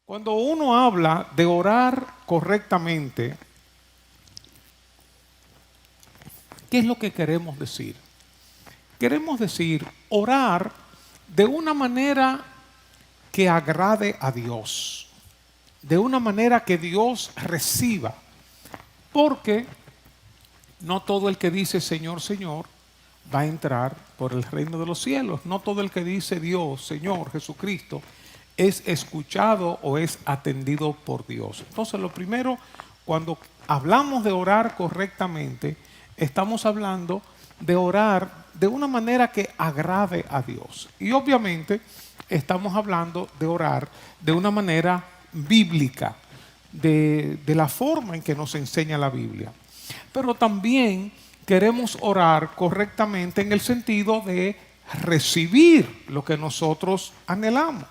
Cuando uno habla de orar correctamente, ¿qué es lo que queremos decir? Queremos decir orar de una manera que agrade a Dios, de una manera que Dios reciba, porque no todo el que dice Señor, Señor va a entrar por el reino de los cielos. No todo el que dice Dios, Señor, Jesucristo, es escuchado o es atendido por Dios. Entonces, lo primero, cuando hablamos de orar correctamente, estamos hablando de orar de una manera que agrade a Dios. Y obviamente estamos hablando de orar de una manera bíblica, de la forma en que nos enseña la Biblia. Pero también queremos orar correctamente en el sentido de recibir lo que nosotros anhelamos.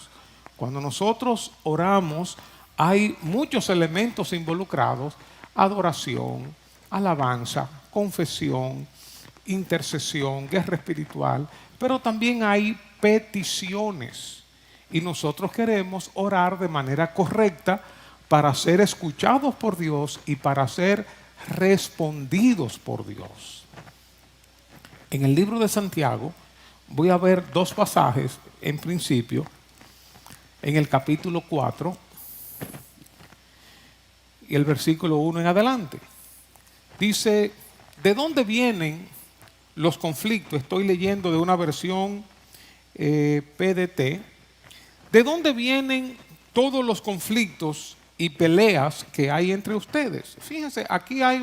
Cuando nosotros oramos, hay muchos elementos involucrados: adoración, alabanza, confesión, intercesión, guerra espiritual, pero también hay peticiones. Y nosotros queremos orar de manera correcta para ser escuchados por Dios y para ser respondidos por Dios. En el libro de Santiago voy a ver dos pasajes en principio. En el capítulo 4 y el versículo 1 en adelante. Dice: ¿de dónde vienen los conflictos? Estoy leyendo de una versión PDT. ¿De dónde vienen todos los conflictos y peleas que hay entre ustedes? Fíjense, aquí hay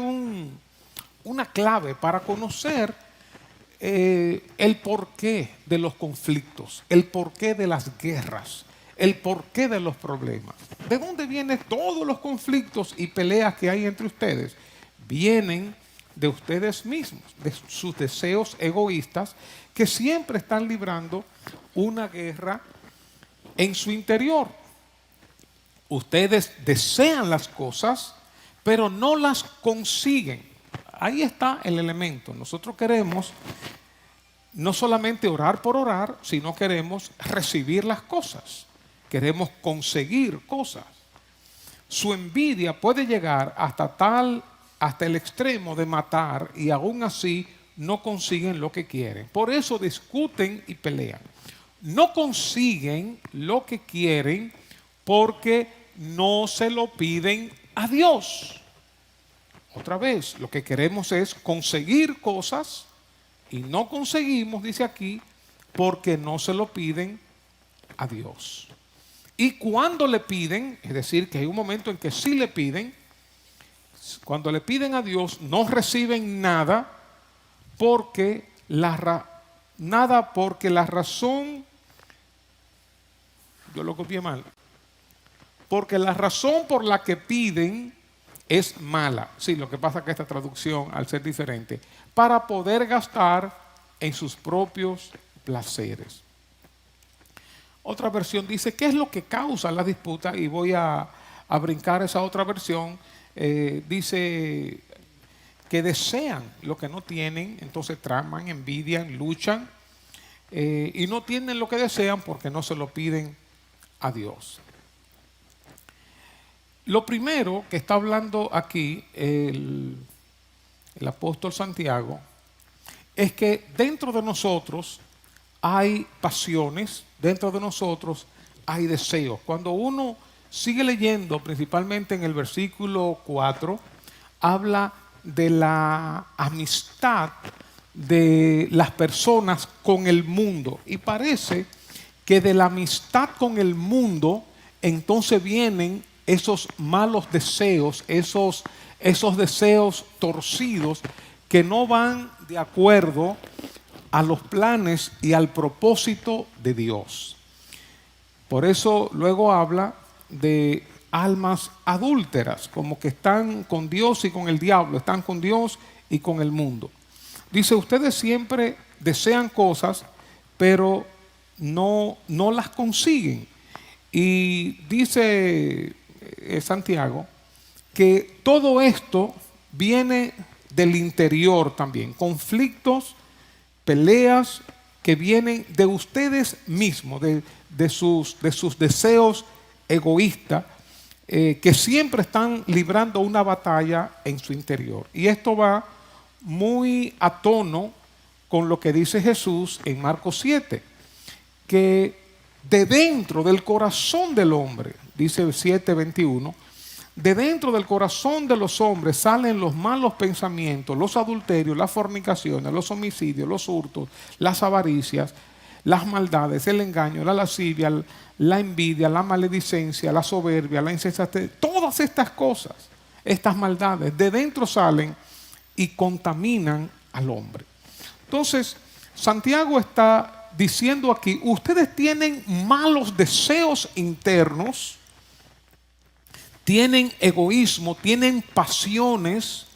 una clave para conocer el porqué de los conflictos, el porqué de las guerras, el porqué de los problemas. ¿De dónde vienen todos los conflictos y peleas que hay entre ustedes? Vienen de ustedes mismos, de sus deseos egoístas, que siempre están librando una guerra en su interior. Ustedes desean las cosas, pero no las consiguen. Ahí está el elemento. Nosotros queremos no solamente orar por orar, sino queremos recibir las cosas. Queremos conseguir cosas. Su envidia puede llegar hasta el extremo de matar, y aún así no consiguen lo que quieren. Por eso discuten y pelean. No consiguen lo que quieren porque no se lo piden a Dios. Otra vez, lo que queremos es conseguir cosas y no conseguimos, dice aquí, porque no se lo piden a Dios. Y cuando le piden, es decir, que hay un momento en que sí le piden, cuando le piden a Dios no reciben nada porque la razón, yo lo copié mal, porque la razón por la que piden es mala. Sí, lo que pasa es que esta traducción, al ser diferente, para poder gastar en sus propios placeres. Otra versión dice: ¿qué es lo que causa la disputa? Y voy a brincar esa otra versión. Dice que desean lo que no tienen, entonces traman, envidian, luchan, y no tienen lo que desean porque no se lo piden a Dios. Lo primero que está hablando aquí el apóstol Santiago es que dentro de nosotros hay pasiones, dentro de nosotros hay deseos. Cuando uno sigue leyendo, principalmente en el versículo 4, habla de la amistad de las personas con el mundo. Y parece que de la amistad con el mundo, entonces vienen esos malos deseos, esos deseos torcidos que no van de acuerdo a los planes y al propósito de Dios. Por eso luego habla de almas adúlteras, como que están con Dios y con el diablo, están con Dios y con el mundo. Dice: ustedes siempre desean cosas, pero no las consiguen. Y dice Santiago que todo esto viene del interior también, conflictos, peleas que vienen de ustedes mismos, de sus deseos egoístas, que siempre están librando una batalla en su interior. Y esto va muy a tono con lo que dice Jesús en Marcos 7, que de dentro del corazón del hombre, dice el 7:21, de dentro del corazón de los hombres salen los malos pensamientos, los adulterios, las fornicaciones, los homicidios, los hurtos, las avaricias, las maldades, el engaño, la lascivia, la envidia, la maledicencia, la soberbia, la insensatez. Todas estas cosas, estas maldades, de dentro salen y contaminan al hombre. Entonces, Santiago está diciendo aquí, ustedes tienen malos deseos internos, tienen egoísmo, tienen pasiones,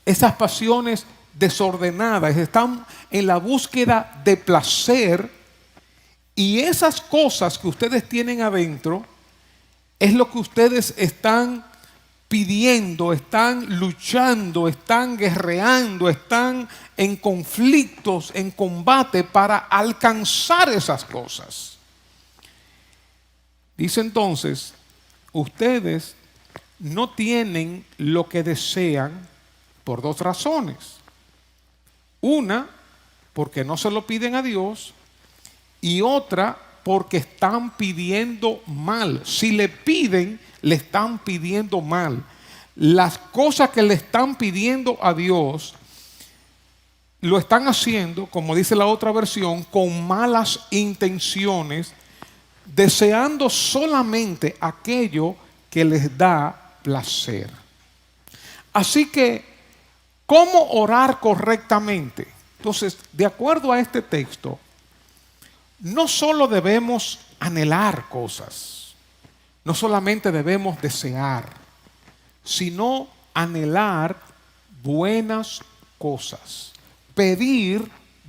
esas pasiones desordenadas, están en la búsqueda de placer, y esas cosas que ustedes tienen adentro es lo que ustedes están pidiendo, están luchando, están guerreando, están en conflictos, en combate para alcanzar esas cosas. Dice entonces, ustedes no tienen lo que desean por dos razones. Una, porque no se lo piden a Dios, y otra, porque están pidiendo mal. Si le piden, le están pidiendo mal. Las cosas que le están pidiendo a Dios, lo están haciendo, como dice la otra versión, con malas intenciones, deseando solamente aquello que les da placer. Así que, ¿cómo orar correctamente? Entonces, de acuerdo a este texto, no solo debemos anhelar cosas, no solamente debemos desear, sino anhelar buenas cosas, pedir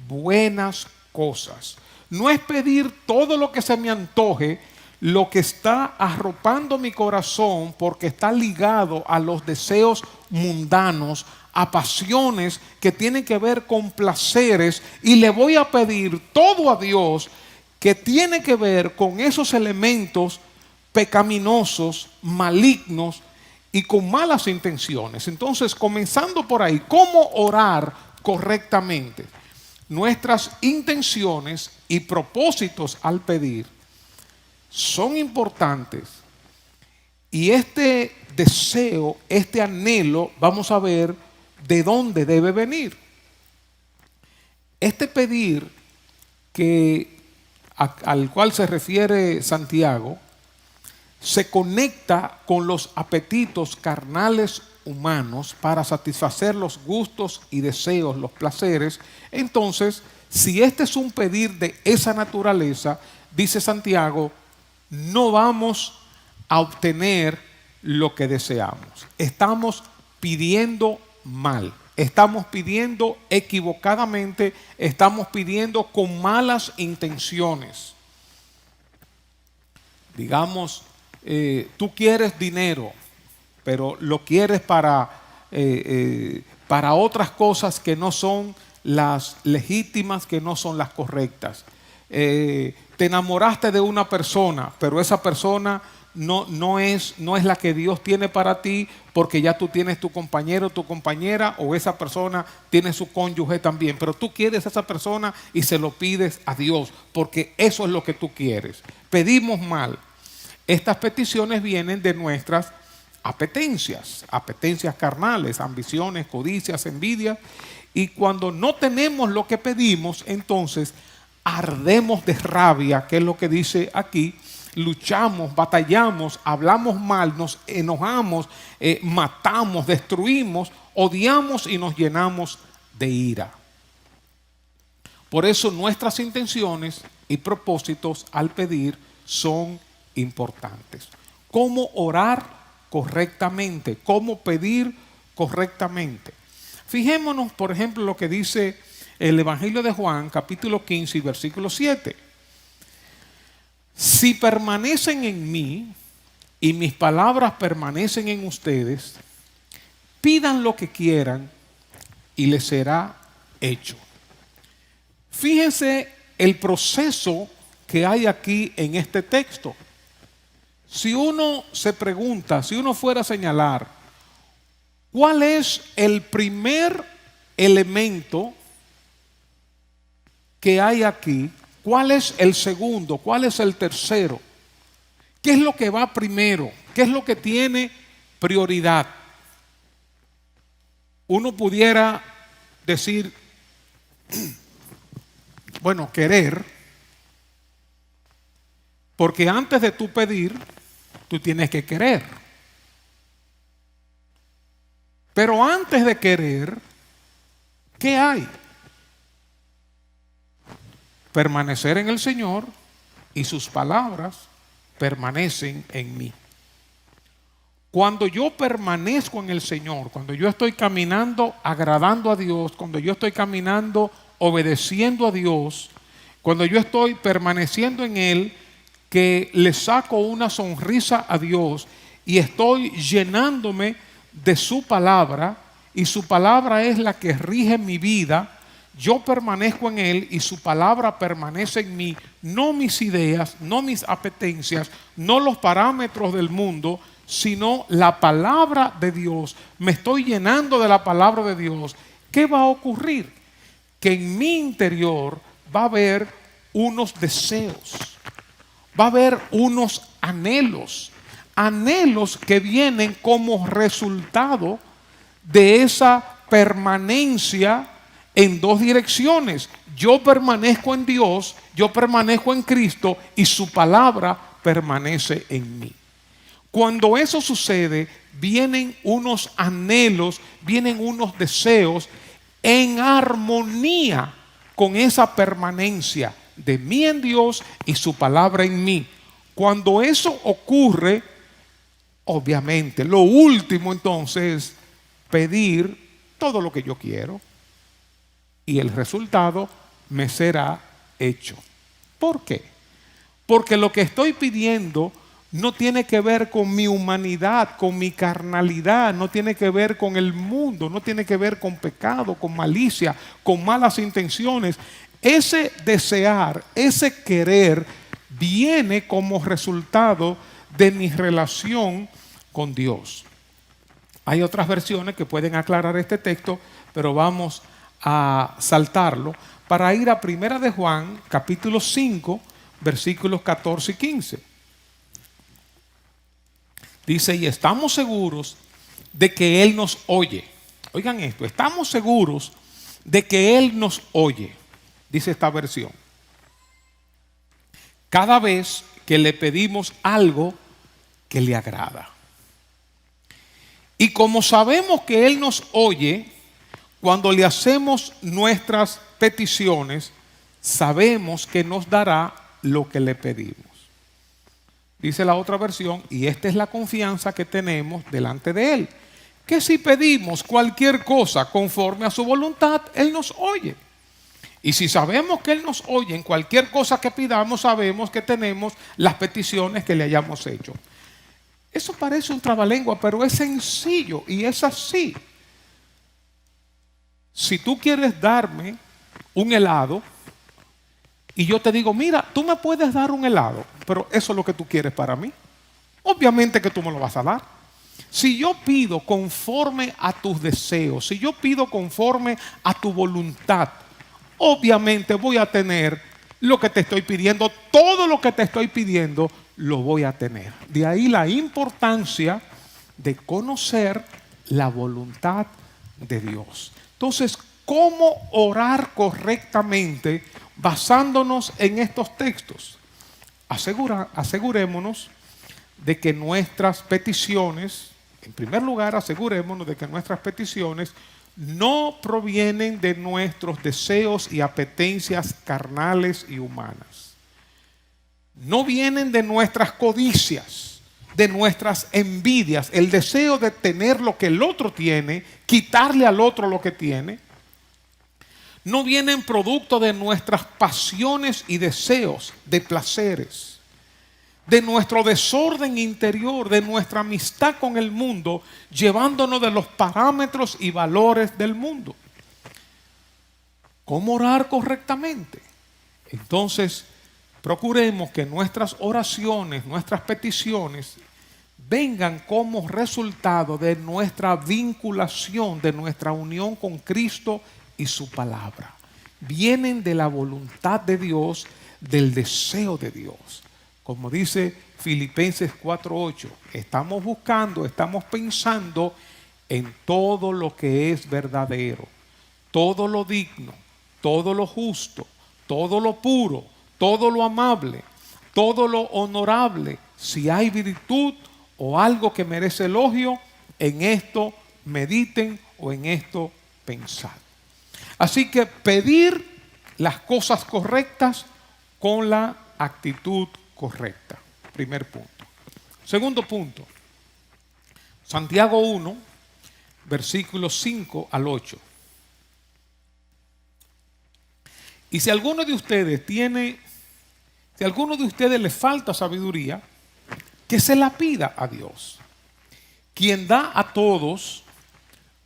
buenas cosas. No es pedir todo lo que se me antoje, lo que está arropando mi corazón porque está ligado a los deseos mundanos, a pasiones que tienen que ver con placeres, y le voy a pedir todo a Dios que tiene que ver con esos elementos pecaminosos, malignos y con malas intenciones. Entonces, comenzando por ahí, ¿cómo orar correctamente? Nuestras intenciones y propósitos al pedir son importantes, y este deseo, este anhelo, vamos a ver de dónde debe venir. Este pedir al cual se refiere Santiago se conecta con los apetitos carnales humanos para satisfacer los gustos y deseos, los placeres. Entonces, si este es un pedir de esa naturaleza, dice Santiago, no vamos a obtener lo que deseamos. Estamos pidiendo mal, estamos pidiendo equivocadamente, estamos pidiendo con malas intenciones. Digamos, tú quieres dinero, pero lo quieres para otras cosas que no son las legítimas, que no son las correctas. Te enamoraste de una persona, pero esa persona no es la que Dios tiene para ti, porque ya tú tienes tu compañero, tu compañera, o esa persona tiene su cónyuge también, pero tú quieres a esa persona y se lo pides a Dios, porque eso es lo que tú quieres. Pedimos mal. Estas peticiones vienen de nuestras apetencias carnales, ambiciones, codicias, envidias, y cuando no tenemos lo que pedimos, entonces ardemos de rabia, que es lo que dice aquí. Luchamos, batallamos, hablamos mal, nos enojamos, matamos, destruimos, odiamos y nos llenamos de ira. Por eso nuestras intenciones y propósitos al pedir son importantes. ¿Cómo orar correctamente? ¿Cómo pedir correctamente? Fijémonos, por ejemplo, lo que dice el Evangelio de Juan, capítulo 15 y versículo 7. Si permanecen en mí y mis palabras permanecen en ustedes, pidan lo que quieran y les será hecho. Fíjense el proceso que hay aquí en este texto. Si uno se pregunta, si uno fuera a señalar, ¿cuál es el primer elemento que hay aquí? ¿Cuál es el segundo? ¿Cuál es el tercero? ¿Qué es lo que va primero? ¿Qué es lo que tiene prioridad? Uno pudiera decir, bueno, querer, porque antes de tú pedir, tú tienes que querer. Pero antes de querer, ¿qué hay? Permanecer en el Señor y sus palabras permanecen en mí. Cuando yo permanezco en el Señor, cuando yo estoy caminando agradando a Dios, cuando yo estoy caminando obedeciendo a Dios, cuando yo estoy permaneciendo en Él, que le saco una sonrisa a Dios y estoy llenándome de su palabra, y su palabra es la que rige mi vida, yo permanezco en Él y su palabra permanece en mí, no mis ideas, no mis apetencias, no los parámetros del mundo, sino la palabra de Dios. Me estoy llenando de la palabra de Dios. ¿Qué va a ocurrir? Que en mi interior va a haber unos deseos, va a haber unos anhelos, anhelos que vienen como resultado de esa permanencia en dos direcciones. Yo permanezco en Dios, yo permanezco en Cristo y su palabra permanece en mí. Cuando eso sucede, vienen unos anhelos, vienen unos deseos en armonía con esa permanencia de mí en Dios y su palabra en mí. Cuando eso ocurre, obviamente, lo último entonces es pedir todo lo que yo quiero y el resultado me será hecho. ¿Por qué? Porque lo que estoy pidiendo no tiene que ver con mi humanidad, con mi carnalidad, no tiene que ver con el mundo, no tiene que ver con pecado, con malicia, con malas intenciones. Ese desear, ese querer viene como resultado de mi relación con Dios. Hay otras versiones que pueden aclarar este texto, pero vamos a saltarlo para ir a 1 de Juan, capítulo 5, versículos 14 y 15. Dice, y estamos seguros de que Él nos oye. Oigan esto, estamos seguros de que Él nos oye, dice esta versión. Cada vez que le pedimos algo que le agrada. Y como sabemos que Él nos oye, cuando le hacemos nuestras peticiones, sabemos que nos dará lo que le pedimos. Dice la otra versión, y esta es la confianza que tenemos delante de Él, que si pedimos cualquier cosa conforme a su voluntad, Él nos oye. Y si sabemos que Él nos oye en cualquier cosa que pidamos, sabemos que tenemos las peticiones que le hayamos hecho. Eso parece un trabalengua, pero es sencillo y es así. Si tú quieres darme un helado, y yo te digo, mira, tú me puedes dar un helado, pero eso es lo que tú quieres para mí. Obviamente que tú me lo vas a dar. Si yo pido conforme a tus deseos, si yo pido conforme a tu voluntad, obviamente voy a tener lo que te estoy pidiendo. Todo lo que te estoy pidiendo lo voy a tener. De ahí la importancia de conocer la voluntad de Dios. Entonces, ¿cómo orar correctamente basándonos en estos textos? Asegurémonos de que nuestras peticiones, en primer lugar, asegurémonos de que nuestras peticiones no provienen de nuestros deseos y apetencias carnales y humanas. No vienen de nuestras codicias, de nuestras envidias, el deseo de tener lo que el otro tiene, quitarle al otro lo que tiene. No vienen producto de nuestras pasiones y deseos, de placeres, de nuestro desorden interior, de nuestra amistad con el mundo, llevándonos de los parámetros y valores del mundo. ¿Cómo orar correctamente? Entonces, procuremos que nuestras oraciones, nuestras peticiones, vengan como resultado de nuestra vinculación, de nuestra unión con Cristo y su palabra. Vienen de la voluntad de Dios, del deseo de Dios. Como dice Filipenses 4:8, estamos buscando, estamos pensando en todo lo que es verdadero, todo lo digno, todo lo justo, todo lo puro, todo lo amable, todo lo honorable. Si hay virtud o algo que merece elogio, en esto mediten o en esto pensad. Así que pedir las cosas correctas con la actitud correcta. Primer punto. Segundo punto. Santiago 1, versículos 5 al 8. Y si alguno de ustedes le falta sabiduría, que se la pida a Dios, quien da a todos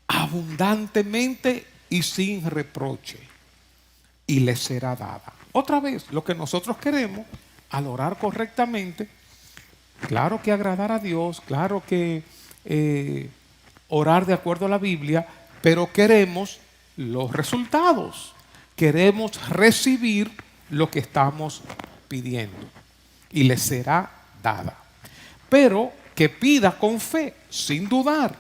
abundantemente y sin reproche, y le será dada. Otra vez, lo que nosotros queremos al orar correctamente, claro que agradar a Dios, claro que orar de acuerdo a la Biblia, pero queremos los resultados, queremos recibir lo que estamos pidiendo, y le será dada. Pero que pida con fe, sin dudar,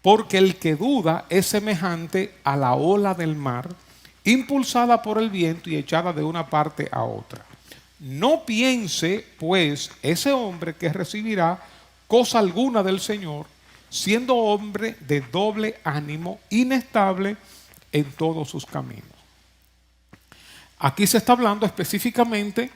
porque el que duda es semejante a la ola del mar, impulsada por el viento y echada de una parte a otra. No piense, pues, ese hombre que recibirá cosa alguna del Señor, siendo hombre de doble ánimo, inestable en todos sus caminos. Aquí se está hablando específicamente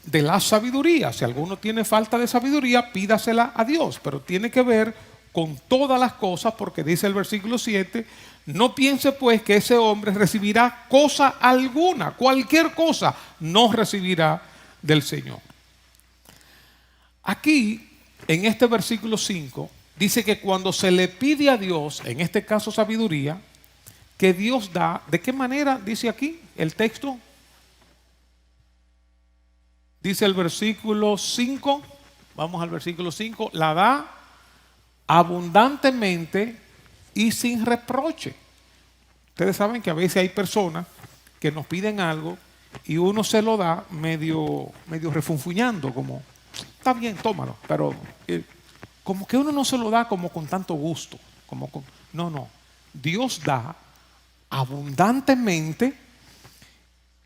de la sabiduría. Si alguno tiene falta de sabiduría, pídasela a Dios, pero tiene que ver con todas las cosas, porque dice el versículo 7, no piense pues que ese hombre recibirá cosa alguna, cualquier cosa no recibirá del Señor. Aquí, en este versículo 5, dice que cuando se le pide a Dios, en este caso sabiduría, que Dios da, ¿de qué manera? Dice aquí el texto. Dice el versículo 5, vamos al versículo 5, la da abundantemente y sin reproche. Ustedes saben que a veces hay personas que nos piden algo y uno se lo da medio refunfuñando, como, está bien, tómalo, pero como que uno no se lo da como con tanto gusto. No. Dios da abundantemente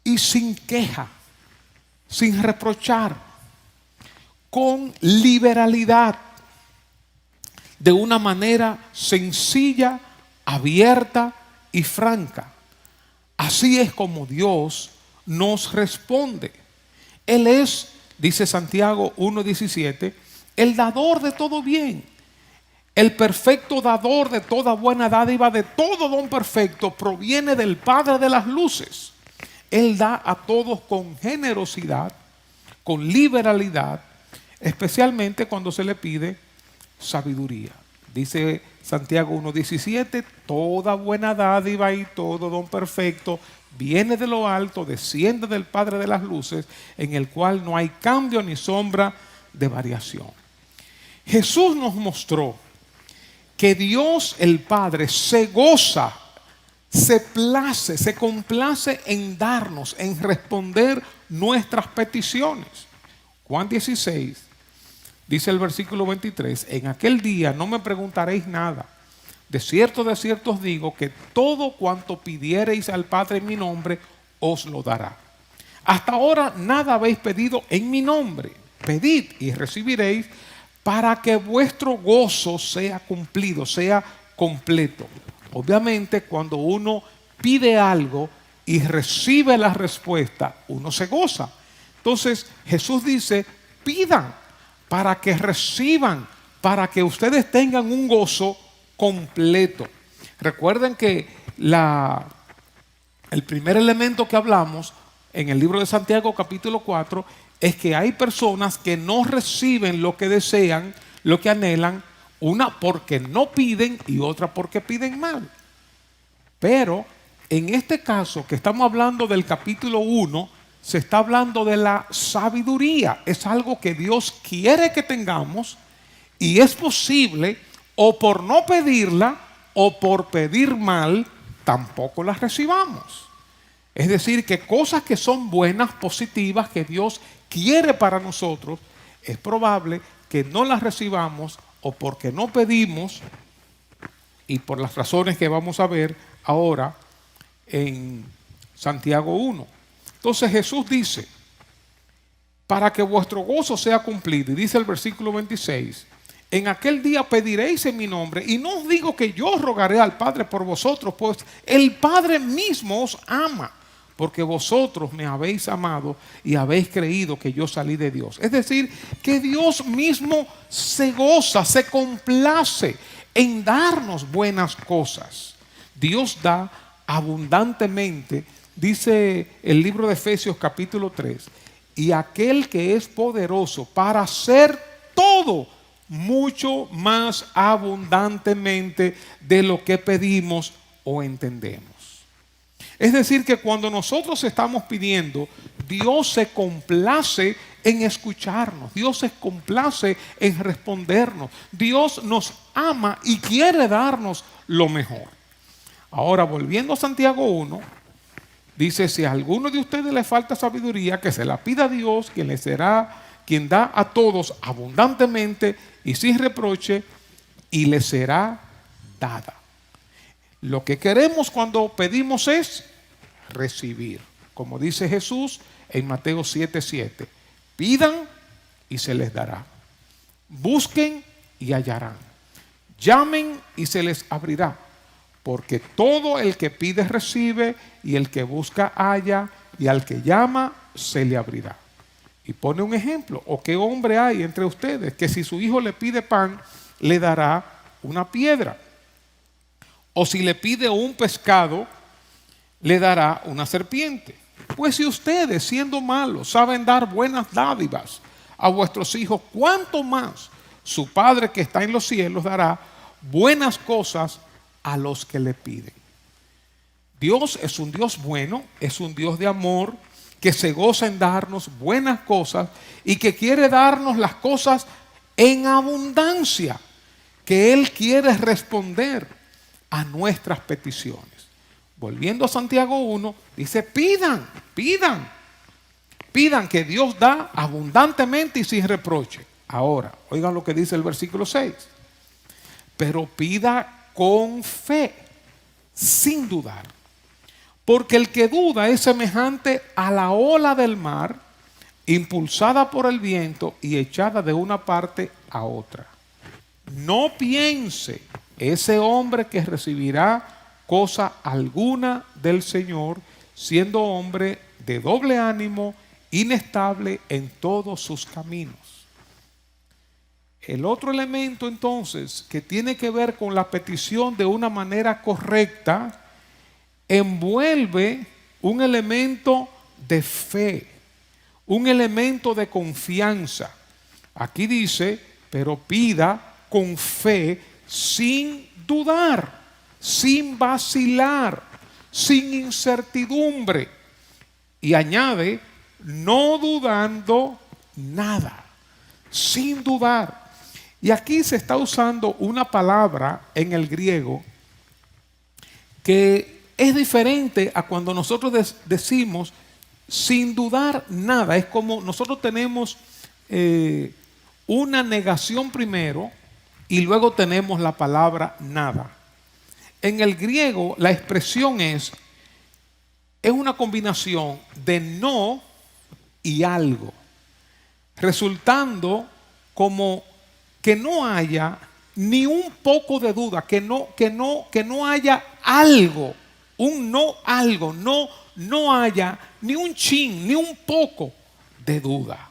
y sin queja, sin reprochar, con liberalidad, de una manera sencilla, abierta y franca. Así es como Dios nos responde. Él es, dice Santiago 1:17, el dador de todo bien, el perfecto dador de toda buena dádiva, de todo don perfecto, proviene del Padre de las luces. Él da a todos con generosidad, con liberalidad, especialmente cuando se le pide sabiduría. Dice Santiago 1:17, toda buena dádiva y todo don perfecto viene de lo alto, desciende del Padre de las luces, en el cual no hay cambio ni sombra de variación. Jesús nos mostró que Dios el Padre se goza, se place, se complace en darnos, en responder nuestras peticiones. Juan 16, dice el versículo 23, en aquel día no me preguntaréis nada. De cierto os digo que todo cuanto pidiereis al Padre en mi nombre, os lo dará. Hasta ahora nada habéis pedido en mi nombre. Pedid y recibiréis, para que vuestro gozo sea cumplido, sea completo. Obviamente, cuando uno pide algo y recibe la respuesta, uno se goza. Entonces, Jesús dice, pidan para que reciban, para que ustedes tengan un gozo completo. Recuerden que el primer elemento que hablamos en el libro de Santiago capítulo 4 es que hay personas que no reciben lo que desean, lo que anhelan, una porque no piden y otra porque piden mal. Pero en este caso que estamos hablando del capítulo 1, se está hablando de la sabiduría. Es algo que Dios quiere que tengamos y es posible o por no pedirla o por pedir mal, tampoco la recibamos. Es decir, que cosas que son buenas, positivas, que Dios quiere para nosotros, es probable que no las recibamos o porque no pedimos y por las razones que vamos a ver ahora en Santiago 1. Entonces Jesús dice, para que vuestro gozo sea cumplido, y dice el versículo 26, en aquel día pediréis en mi nombre, y no os digo que yo rogaré al Padre por vosotros, pues el Padre mismo os ama, porque vosotros me habéis amado y habéis creído que yo salí de Dios. Es decir, que Dios mismo se goza, se complace en darnos buenas cosas. Dios da abundantemente, dice el libro de Efesios capítulo 3, y aquel que es poderoso para hacer todo mucho más abundantemente de lo que pedimos o entendemos. Es decir, que cuando nosotros estamos pidiendo, Dios se complace en escucharnos, Dios se complace en respondernos, Dios nos ama y quiere darnos lo mejor. Ahora, volviendo a Santiago 1, dice, si a alguno de ustedes le falta sabiduría, que se la pida a Dios, quien da a todos abundantemente y sin reproche, y le será dada. Lo que queremos cuando pedimos es recibir. Como dice Jesús en Mateo 7:7, pidan y se les dará. Busquen y hallarán. Llamen y se les abrirá. Porque todo el que pide recibe, y el que busca halla, y al que llama se le abrirá. Y pone un ejemplo. ¿O qué hombre hay entre ustedes que si su hijo le pide pan, le dará una piedra? O si le pide un pescado, le dará una serpiente. Pues si ustedes, siendo malos, saben dar buenas dádivas a vuestros hijos, ¿cuánto más su Padre que está en los cielos dará buenas cosas a los que le piden? Dios es un Dios bueno, es un Dios de amor, que se goza en darnos buenas cosas y que quiere darnos las cosas en abundancia, que Él quiere responder a nuestras peticiones. Volviendo a Santiago 1, dice, pidan, que Dios da abundantemente y sin reproche. Ahora, oigan lo que dice el versículo 6. Pero pida con fe, sin dudar. Porque el que duda es semejante a la ola del mar, impulsada por el viento y echada de una parte a otra. No piense ese hombre que recibirá cosa alguna del Señor, siendo hombre de doble ánimo, inestable en todos sus caminos. El otro elemento entonces que tiene que ver con la petición de una manera correcta, envuelve un elemento de fe, un elemento de confianza. Aquí dice, pero pida con fe, sin dudar, sin vacilar, sin incertidumbre. Y añade, no dudando nada, sin dudar. Y aquí se está usando una palabra en el griego que es diferente a cuando nosotros decimos sin dudar nada. Es como nosotros tenemos una negación primero y luego tenemos la palabra nada. En el griego la expresión es una combinación de no y algo, resultando como que no haya ni un poco de duda, que no haya algo, no haya ni un chin, ni un poco de duda.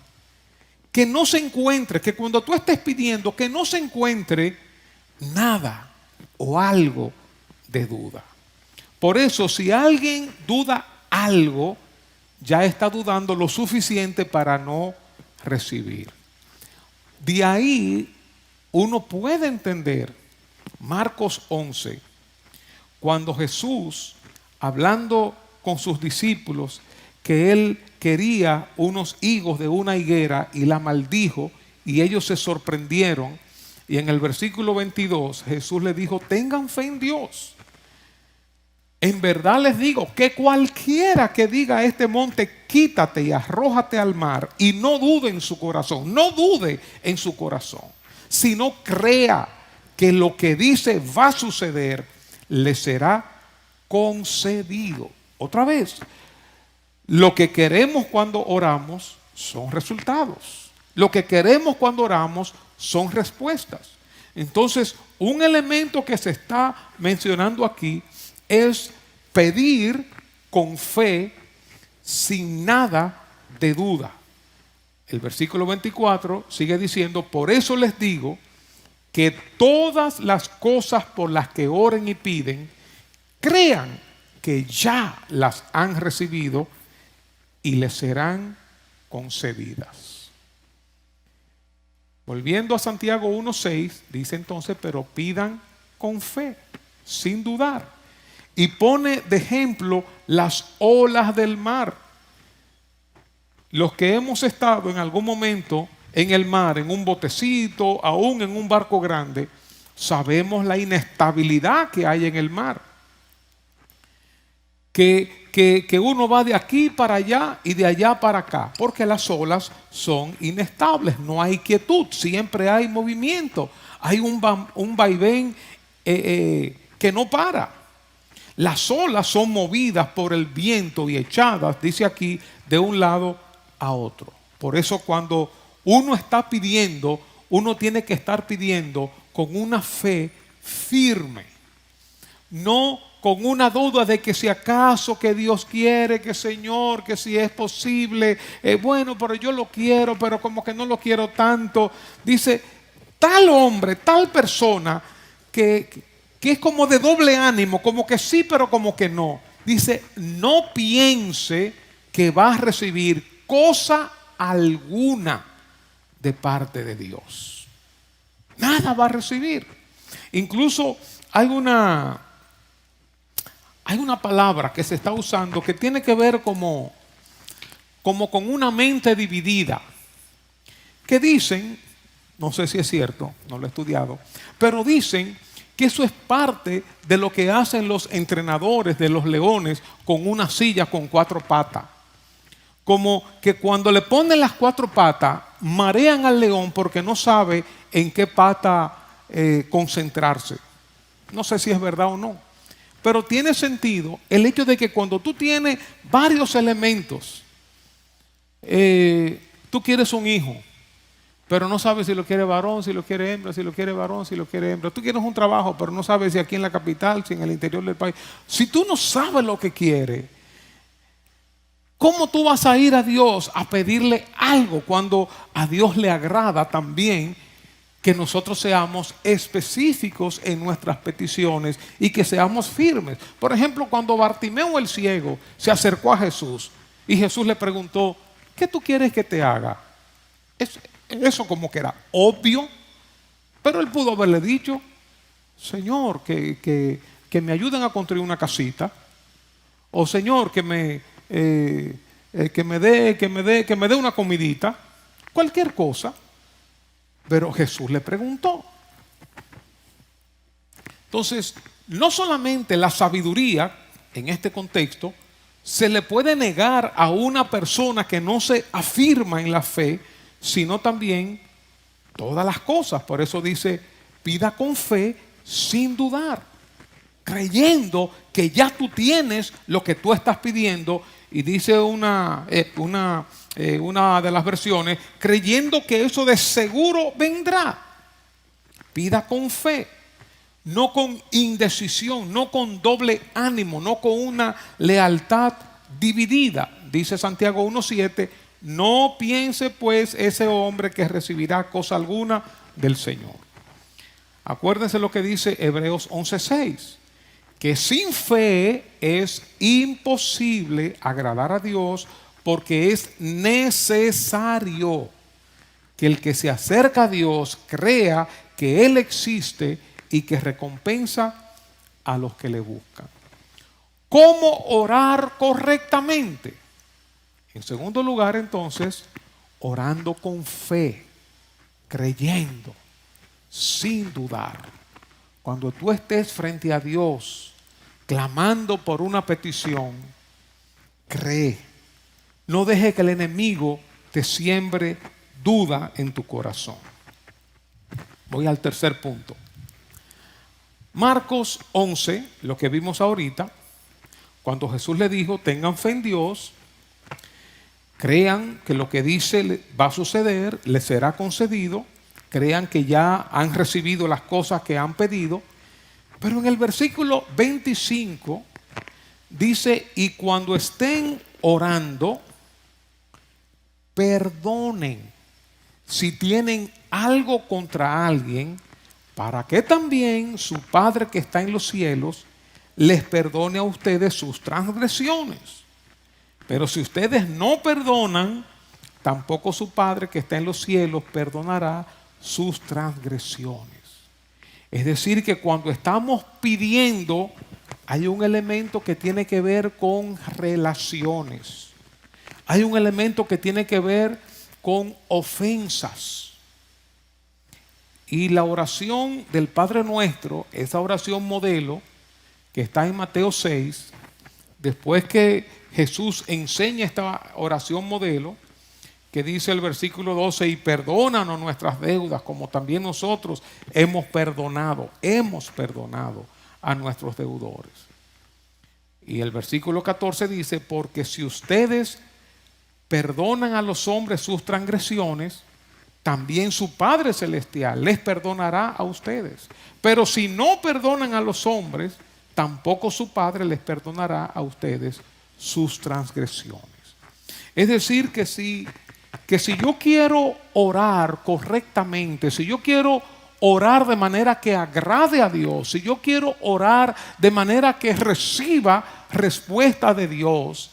Que no se encuentre, que cuando tú estés pidiendo, que no se encuentre nada o algo de duda. Por eso, si alguien duda algo, ya está dudando lo suficiente para no recibir. De ahí uno puede entender Marcos 11, cuando Jesús, hablando con sus discípulos, que quería unos higos de una higuera y la maldijo, y ellos se sorprendieron. Y en el versículo 22 Jesús les dijo: tengan fe en Dios. En verdad les digo que cualquiera que diga a este monte: quítate y arrójate al mar, y no dude en su corazón, no dude en su corazón, sino crea que lo que dice va a suceder, le será concedido. Otra vez, lo que queremos cuando oramos son resultados. Lo que queremos cuando oramos son respuestas. Entonces, un elemento que se está mencionando aquí es pedir con fe, sin nada de duda. El versículo 24 sigue diciendo: por eso les digo que todas las cosas por las que oren y piden, crean que ya las han recibido y les serán concedidas. Volviendo a Santiago 1:6, dice entonces: pero pidan con fe, sin dudar. Y pone de ejemplo las olas del mar. Los que hemos estado en algún momento en el mar, en un botecito, aún en un barco grande, sabemos la inestabilidad que hay en el mar. Que uno va de aquí para allá y de allá para acá, porque las olas son inestables, no hay quietud, siempre hay movimiento, hay un vaivén que no para. Las olas son movidas por el viento y echadas, dice aquí, de un lado a otro. Por eso cuando uno está pidiendo, uno tiene que estar pidiendo con una fe firme, no con una duda de que si acaso que Dios quiere, que Señor, que si es posible, bueno, pero yo lo quiero, pero como que no lo quiero tanto. Dice, tal hombre, tal persona que es como de doble ánimo, como que sí, pero como que no. Dice, no piense que va a recibir cosa alguna de parte de Dios. Nada va a recibir. Incluso hay una palabra que se está usando que tiene que ver como con una mente dividida. Que dicen, no sé si es cierto, no lo he estudiado, pero dicen que eso es parte de lo que hacen los entrenadores de los leones con una silla con 4 patas. Como que cuando le ponen las 4 patas, marean al león porque no sabe en qué pata concentrarse. No sé si es verdad o no. Pero tiene sentido el hecho de que cuando tú tienes varios elementos, tú quieres un hijo, pero no sabes si lo quiere varón, si lo quiere hembra, si lo quiere varón, si lo quiere hembra. Tú quieres un trabajo, pero no sabes si aquí en la capital, si en el interior del país. Si tú no sabes lo que quieres, ¿cómo tú vas a ir a Dios a pedirle algo cuando a Dios le agrada también que nosotros seamos específicos en nuestras peticiones y que seamos firmes? Por ejemplo, cuando Bartimeo el ciego se acercó a Jesús y Jesús le preguntó: ¿qué tú quieres que te haga? Eso como que era obvio, pero él pudo haberle dicho: Señor, que me ayuden a construir una casita, o Señor, que me dé una comidita, cualquier cosa. Pero Jesús le preguntó. Entonces, no solamente la sabiduría en este contexto se le puede negar a una persona que no se afirma en la fe, sino también todas las cosas. Por eso dice, pida con fe sin dudar, creyendo que ya tú tienes lo que tú estás pidiendo. Y dice una de las versiones, creyendo que eso de seguro vendrá. Pida con fe, no con indecisión, no con doble ánimo, no con una lealtad dividida. Dice Santiago 1:7, no piense pues ese hombre que recibirá cosa alguna del Señor. Acuérdense lo que dice Hebreos 11:6. Que sin fe es imposible agradar a Dios, porque es necesario que el que se acerca a Dios crea que Él existe y que recompensa a los que le buscan. ¿Cómo orar correctamente? En segundo lugar, entonces, orando con fe, creyendo, sin dudar. Cuando tú estés frente a Dios, clamando por una petición, cree. No deje que el enemigo te siembre duda en tu corazón. Voy al tercer punto. Marcos 11, lo que vimos ahorita, cuando Jesús le dijo, tengan fe en Dios, crean que lo que dice va a suceder, les será concedido, crean que ya han recibido las cosas que han pedido. Pero en el versículo 25 dice, y cuando estén orando, perdonen si tienen algo contra alguien, para que también su Padre que está en los cielos les perdone a ustedes sus transgresiones. Pero si ustedes no perdonan, tampoco su Padre que está en los cielos perdonará sus transgresiones. Es decir, que cuando estamos pidiendo, hay un elemento que tiene que ver con relaciones. Hay un elemento que tiene que ver con ofensas. Y la oración del Padre Nuestro, esa oración modelo que está en Mateo 6, después que Jesús enseña esta oración modelo, que dice el versículo 12, y perdónanos nuestras deudas, como también nosotros hemos perdonado a nuestros deudores. Y el versículo 14 dice, porque si ustedes perdonan a los hombres sus transgresiones, también su Padre Celestial les perdonará a ustedes. Pero si no perdonan a los hombres, tampoco su Padre les perdonará a ustedes sus transgresiones. Es decir, que si yo quiero orar correctamente, si yo quiero orar de manera que agrade a Dios, si yo quiero orar de manera que reciba respuesta de Dios,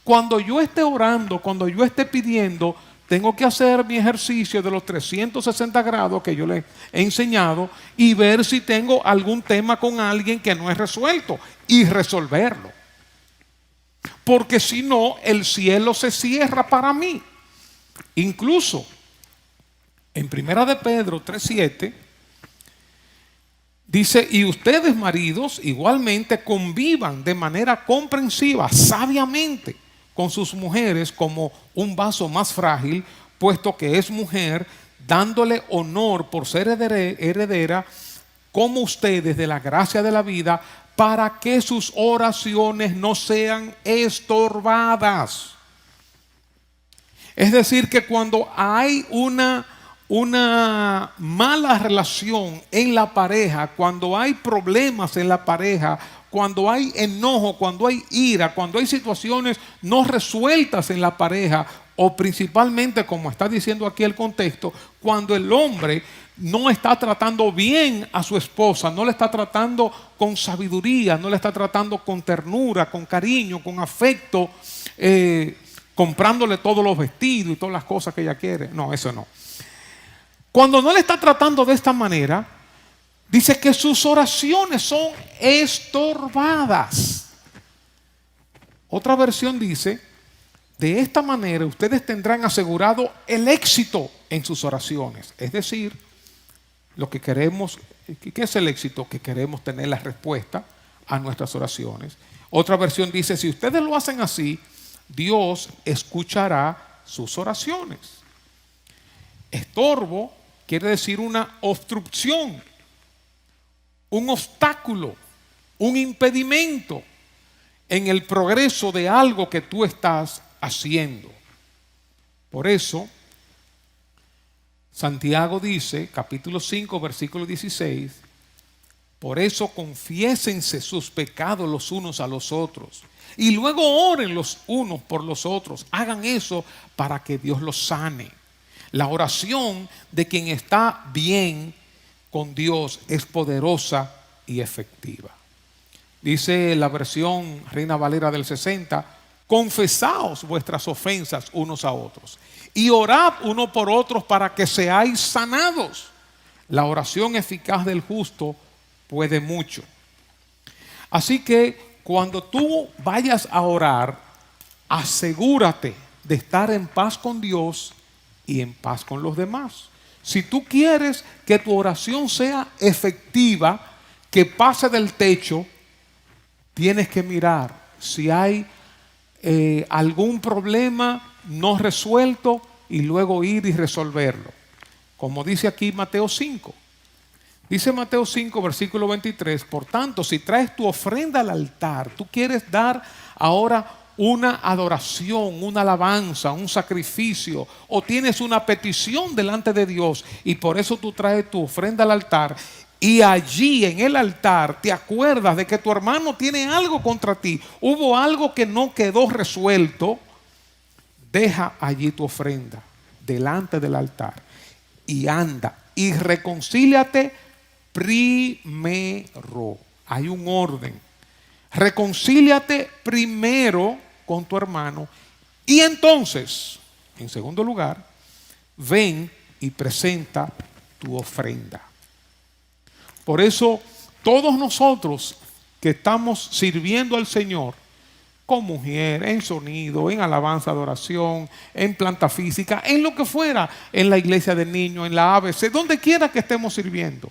cuando yo esté orando, cuando yo esté pidiendo, tengo que hacer mi ejercicio de los 360 grados que yo les he enseñado y ver si tengo algún tema con alguien que no es resuelto y resolverlo. Porque si no, el cielo se cierra para mí. Incluso en Primera de Pedro 3:7 dice, y ustedes maridos igualmente convivan de manera comprensiva, sabiamente, con sus mujeres como un vaso más frágil, puesto que es mujer, dándole honor por ser heredera como ustedes de la gracia de la vida, para que sus oraciones no sean estorbadas. Es decir, que cuando hay una mala relación en la pareja, cuando hay problemas en la pareja, cuando hay enojo, cuando hay ira, cuando hay situaciones no resueltas en la pareja, o principalmente, como está diciendo aquí el contexto, cuando el hombre no está tratando bien a su esposa, no le está tratando con sabiduría, no le está tratando con ternura, con cariño, con afecto, comprándole todos los vestidos y todas las cosas que ella quiere. No, eso no. Cuando no le está tratando de esta manera, dice que sus oraciones son estorbadas. Otra versión dice, de esta manera ustedes tendrán asegurado el éxito en sus oraciones. Es decir, lo que queremos, ¿qué es el éxito? Que queremos tener la respuesta a nuestras oraciones. Otra versión dice, si ustedes lo hacen así, Dios escuchará sus oraciones. Estorbo quiere decir una obstrucción, un obstáculo, un impedimento en el progreso de algo que tú estás haciendo. Por eso, Santiago dice, capítulo 5, versículo 16, por eso confiésense sus pecados los unos a los otros y luego oren los unos por los otros. Hagan eso para que Dios los sane. La oración de quien está bien con Dios es poderosa y efectiva. Dice la versión Reina Valera del 60, confesaos vuestras ofensas unos a otros y orad uno por otros para que seáis sanados. La oración eficaz del justo puede mucho. Así que cuando tú vayas a orar, asegúrate de estar en paz con Dios y en paz con los demás. Si tú quieres que tu oración sea efectiva, que pase del techo, tienes que mirar si hay algún problema no resuelto y luego ir y resolverlo. Como dice aquí Mateo 5. Dice Mateo 5, versículo 23, por tanto, si traes tu ofrenda al altar, tú quieres dar ahora una adoración, una alabanza, un sacrificio, o tienes una petición delante de Dios y por eso tú traes tu ofrenda al altar, y allí en el altar te acuerdas de que tu hermano tiene algo contra ti, hubo algo que no quedó resuelto, deja allí tu ofrenda delante del altar y anda y reconcíliate primero. Hay un orden. Reconcíliate primero con tu hermano y entonces, en segundo lugar, ven y presenta tu ofrenda. Por eso, todos nosotros que estamos sirviendo al Señor, con mujer, en sonido, en alabanza, adoración, en planta física, en lo que fuera, en la iglesia de niños, en la ABC, donde quiera que estemos sirviendo.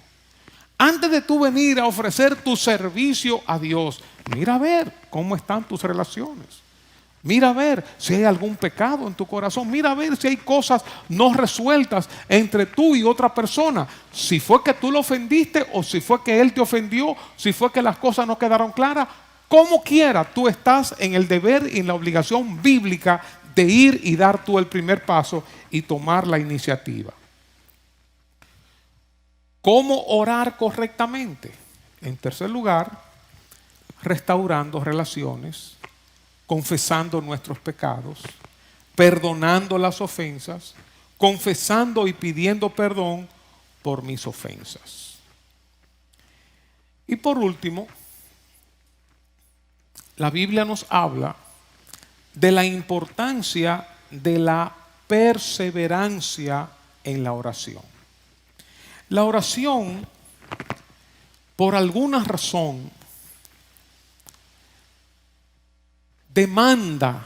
Antes de tú venir a ofrecer tu servicio a Dios, mira a ver cómo están tus relaciones. Mira a ver si hay algún pecado en tu corazón. Mira a ver si hay cosas no resueltas entre tú y otra persona. Si fue que tú lo ofendiste o si fue que él te ofendió, si fue que las cosas no quedaron claras. Como quiera, tú estás en el deber y en la obligación bíblica de ir y dar tú el primer paso y tomar la iniciativa. ¿Cómo orar correctamente? En tercer lugar, restaurando relaciones, confesando nuestros pecados, perdonando las ofensas, confesando y pidiendo perdón por mis ofensas. Y por último, la Biblia nos habla de la importancia de la perseverancia en la oración. La oración, por alguna razón, demanda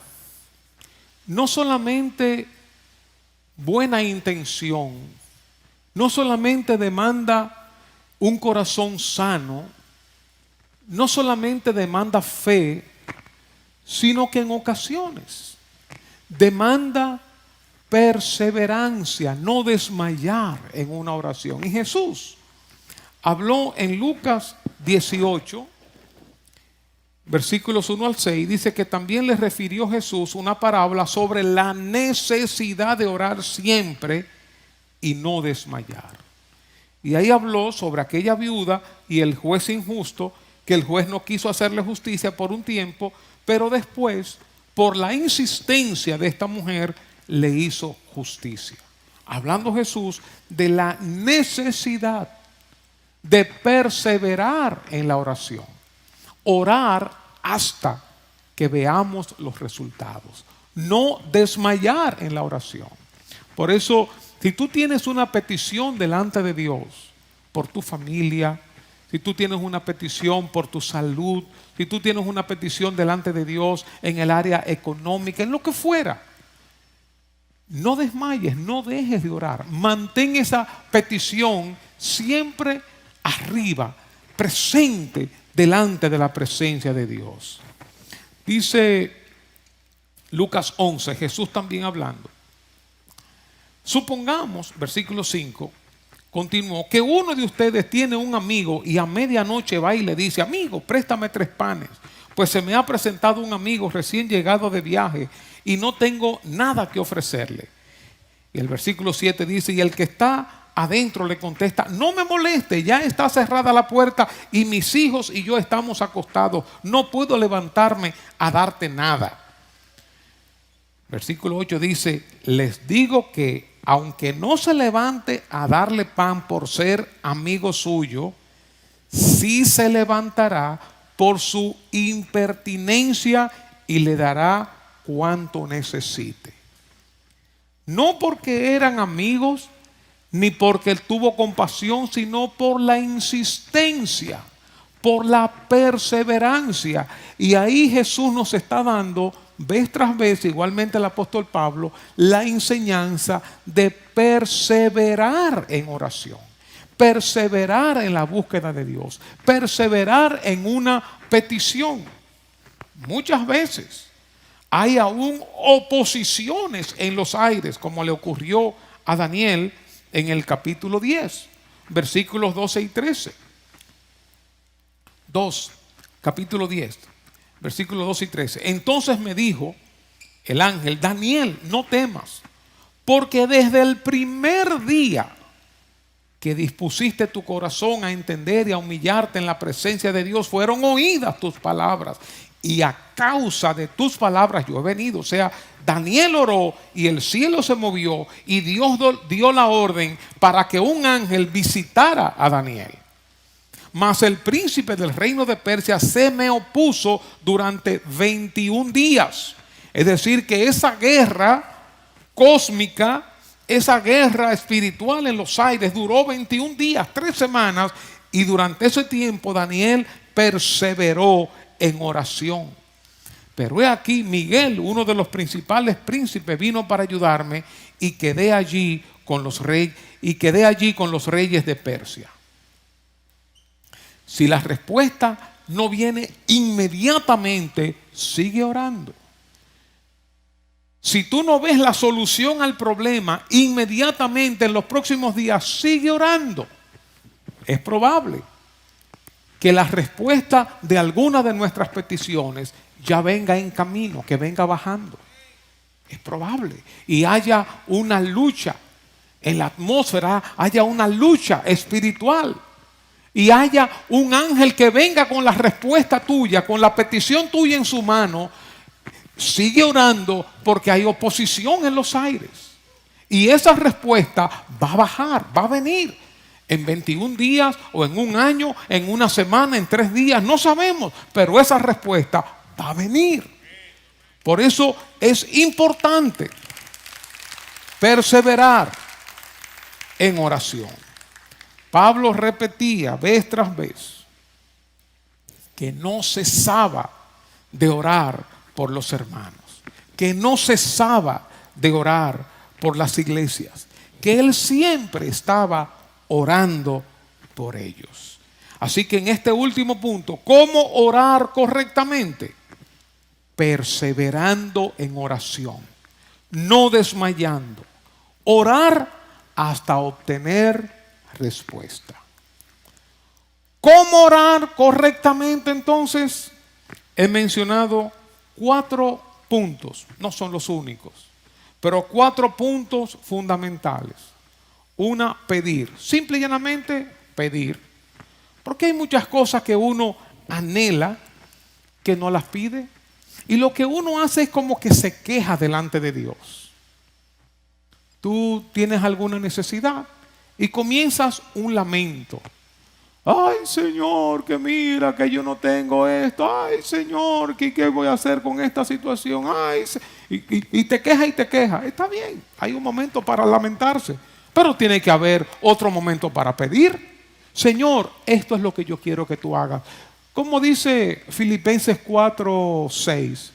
no solamente buena intención, no solamente demanda un corazón sano, no solamente demanda fe, sino que en ocasiones demanda perseverancia, no desmayar en una oración. Y Jesús habló en Lucas 18, versículos 1 al 6, dice que también le refirió Jesús una parábola sobre la necesidad de orar siempre y no desmayar. Y ahí habló sobre aquella viuda y el juez injusto, que el juez no quiso hacerle justicia por un tiempo, pero después, por la insistencia de esta mujer, le hizo justicia. Hablando Jesús de la necesidad de perseverar en la oración. Orar hasta que veamos los resultados. No desmayar en la oración. Por eso, si tú tienes una petición delante de Dios, por tu familia, si tú tienes una petición por tu salud, si tú tienes una petición delante de Dios en el área económica, en lo que fuera, no desmayes, no dejes de orar. Mantén esa petición siempre arriba, presente delante de la presencia de Dios. Dice Lucas 11, Jesús también hablando. Supongamos, versículo 5, continuó, que uno de ustedes tiene un amigo y a medianoche va y le dice: amigo, préstame 3 panes, pues se me ha presentado un amigo recién llegado de viaje y no tengo nada que ofrecerle. Y el versículo 7 dice: y el que está adentro le contesta: no me moleste, ya está cerrada la puerta y mis hijos y yo estamos acostados, no puedo levantarme a darte nada. Versículo 8 dice: les digo que aunque no se levante a darle pan por ser amigo suyo, sí se levantará por su impertinencia y le dará cuanto necesite. No porque eran amigos, ni porque él tuvo compasión, sino por la insistencia, por la perseverancia. Y ahí Jesús nos está dando vez tras vez, igualmente el apóstol Pablo, la enseñanza de perseverar en oración, perseverar en la búsqueda de Dios, perseverar en una petición. Muchas veces hay aún oposiciones en los aires, como le ocurrió a Daniel en el capítulo 10, versículos 12 y 13. Capítulo 10, versículos 12 y 13. Entonces me dijo el ángel: Daniel, no temas, porque desde el primer día que dispusiste tu corazón a entender y a humillarte en la presencia de Dios, fueron oídas tus palabras, y a causa de tus palabras yo he venido. O sea, Daniel oró y el cielo se movió y Dios dio la orden para que un ángel visitara a Daniel. Mas el príncipe del reino de Persia se me opuso durante 21 días. Es decir, que esa guerra cósmica, esa guerra espiritual en los aires duró 21 días, 3 semanas, y durante ese tiempo Daniel perseveró en oración. Pero he aquí, Miguel, uno de los principales príncipes, vino para ayudarme y quedé allí con los reyes de Persia. Si la respuesta no viene inmediatamente, sigue orando. Si tú no ves la solución al problema inmediatamente en los próximos días, sigue orando. Es probable que la respuesta de alguna de nuestras peticiones ya venga en camino, que venga bajando. Es probable. Y haya una lucha en la atmósfera, haya una lucha espiritual. Y haya un ángel que venga con la respuesta tuya, con la petición tuya en su mano. Sigue orando, porque hay oposición en los aires. Y esa respuesta va a bajar, va a venir. En 21 días, o en un año, en una semana, en 3 días, no sabemos. Pero esa respuesta va a venir. Por eso es importante perseverar en oración. Pablo repetía vez tras vez que no cesaba de orar por los hermanos, que no cesaba de orar por las iglesias, que él siempre estaba orando por ellos. Así que en este último punto, ¿cómo orar correctamente? Perseverando en oración, no desmayando, orar hasta obtener respuesta. ¿Cómo orar correctamente entonces? He mencionado 4 puntos, no son los únicos, pero 4 puntos fundamentales. Una, pedir, simple y llanamente pedir, porque hay muchas cosas que uno anhela que no las pide, y lo que uno hace es como que se queja delante de Dios. Tú tienes alguna necesidad y comienzas un lamento. Ay, Señor, que mira que yo no tengo esto. Ay, Señor, que qué voy a hacer con esta situación. Ay, y te quejas y te quejas. Está bien, hay un momento para lamentarse, pero tiene que haber otro momento para pedir. Señor, esto es lo que yo quiero que tú hagas. Como dice Filipenses 4:6,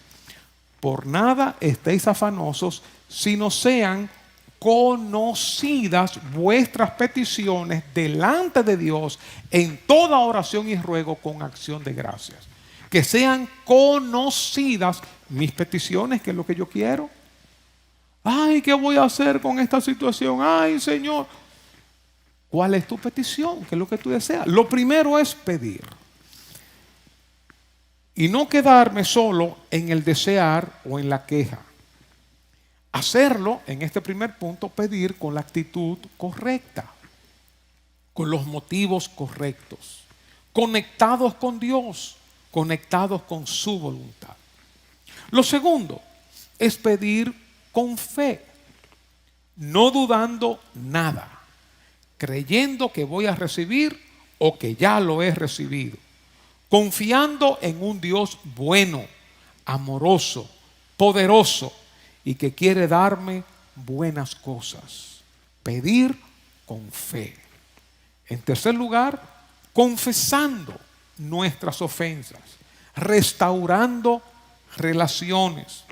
por nada estéis afanosos, sino sean conocidas vuestras peticiones delante de Dios en toda oración y ruego con acción de gracias. Que sean conocidas mis peticiones, que es lo que yo quiero. Ay, ¿qué voy a hacer con esta situación? Ay, Señor, ¿cuál es tu petición? ¿Qué es lo que tú deseas? Lo primero es pedir. Y no quedarme solo en el desear o en la queja. Hacerlo, en este primer punto, pedir con la actitud correcta, con los motivos correctos, conectados con Dios, conectados con su voluntad. Lo segundo es pedir con fe, no dudando nada, creyendo que voy a recibir o que ya lo he recibido, confiando en un Dios bueno, amoroso, poderoso, y que quiere darme buenas cosas. Pedir con fe. En tercer lugar, confesando nuestras ofensas, restaurando relaciones,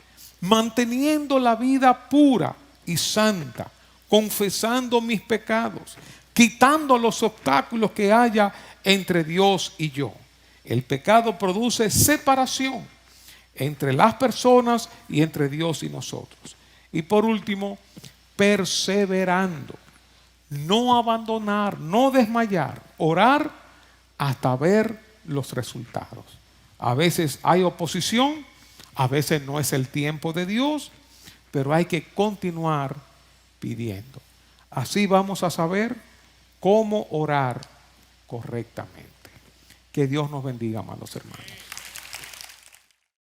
manteniendo la vida pura y santa, confesando mis pecados, quitando los obstáculos que haya entre Dios y yo. El pecado produce separación entre las personas y entre Dios y nosotros. Y por último, perseverando, no abandonar, no desmayar, orar hasta ver los resultados. A veces hay oposición, a veces no es el tiempo de Dios, pero hay que continuar pidiendo. Así vamos a saber cómo orar correctamente. Que Dios nos bendiga, amados hermanos.